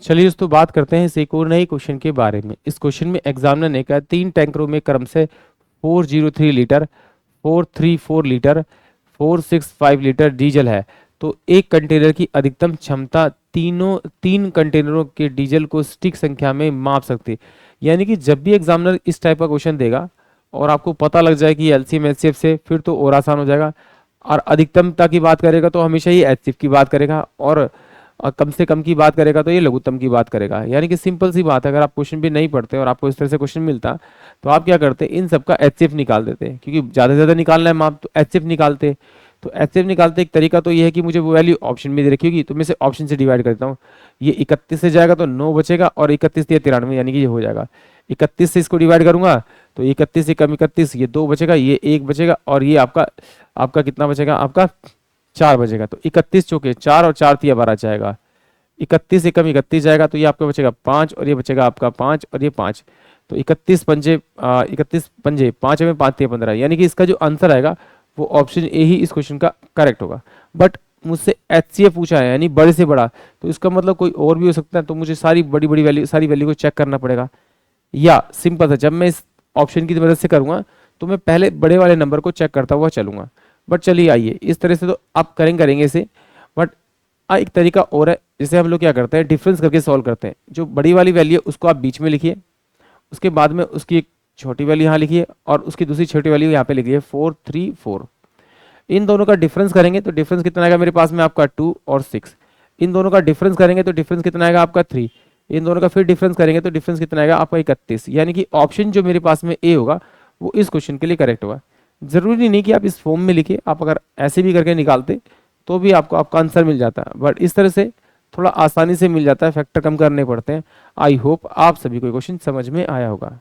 चलिए दोस्तों बात करते हैं इस एक और नए क्वेश्चन के बारे में। इस क्वेश्चन में एग्जामिनर ने कहा 3 टैंकरों में क्रम से 403 लीटर, 434 लीटर, 465 लीटर डीजल है। तो एक कंटेनर की अधिकतम क्षमता तीन कंटेनरों के डीजल को सटीक संख्या में माप सकती है। यानी कि जब भी एग्जामिनर इस टाइप का क्वेश्चन देगा और आपको पता लग जाए कि एलसीएम एचसीएफ से, फिर तो और आसान हो जाएगा। और अधिकतमता की बात करेगा तो हमेशा ही एचसीएफ की बात करेगा, और कम से कम की बात करेगा तो ये लघुत्तम की बात करेगा। यानी कि सिंपल सी बात है, अगर आप क्वेश्चन भी नहीं पढ़ते और आपको इस तरह से क्वेश्चन मिलता तो आप क्या करते, इन सबका एचसीएफ निकाल देते, क्योंकि ज़्यादा से ज़्यादा निकालना है माप तो एचसीएफ निकालते। तो एचसीएफ निकालते एक तरीका तो ये है कि मुझे वो वैल्यू ऑप्शन में दे रखी होगी तो मैं इसे ऑप्शन से डिवाइड करता हूँ। ये 31 से जाएगा तो 9 बचेगा, और 31 से 93 यानी कि ये हो जाएगा। 31 से इसको डिवाइड करूंगा तो 31 से कम 31, ये 2 बचेगा, ये 1 बचेगा, और ये आपका आपका कितना बचेगा, आपका 4 बचेगा। तो 31 चौके 4 और 4 तिया 12 जाएगा। 31 से कम 31 जाएगा तो ये आपका बचेगा 5, और ये बचेगा आपका 5 और ये 5। तो 31 पंजे 5 में 5 तिया 15, यानी कि इसका जो आंसर आएगा वो ऑप्शन ए ही इस क्वेश्चन का करेक्ट होगा। बट मुझसे एचसीएफ पूछा है यानी बड़े से बड़ा, तो इसका मतलब कोई और भी हो सकता है, तो मुझे सारी बड़ी बड़ी वैल्यू सारी वैल्यू को चेक करना पड़ेगा। या सिंपल था, जब मैं इस ऑप्शन की मदद से करूंगा तो मैं पहले बड़े वाले नंबर को चेक करता हुआ चलूंगा। बट चलिए आइए, इस तरह से तो आप करेंगे इसे। बट एक तरीका और है, जिसे हम लोग क्या करते हैं, डिफरेंस करके सॉल्व करते हैं। जो बड़ी वाली वैल्यू है उसको आप बीच में लिखिए, उसके बाद में उसकी एक छोटी वैल्यू यहाँ लिखिए, और उसकी दूसरी छोटी वैल्यू यहाँ पे लिखिए 434। इन दोनों का डिफरेंस करेंगे तो डिफरेंस कितना आएगा मेरे पास में, आपका 2 और 6। इन दोनों का डिफरेंस करेंगे तो डिफरेंस कितना आएगा, आपका 3। इन दोनों का फिर डिफरेंस करेंगे तो डिफरेंस कितना आएगा, आपका 31। यानी कि ऑप्शन जो मेरे पास में ए होगा वो इस क्वेश्चन के लिए करेक्ट होगा। जरूरी नहीं कि आप इस फॉर्म में लिखिए, आप अगर ऐसे भी करके निकालते तो भी आपको आपका आंसर मिल जाता है। बट इस तरह से थोड़ा आसानी से मिल जाता है, फैक्टर कम करने पड़ते हैं। आई होप आप सभी को क्वेश्चन समझ में आया होगा।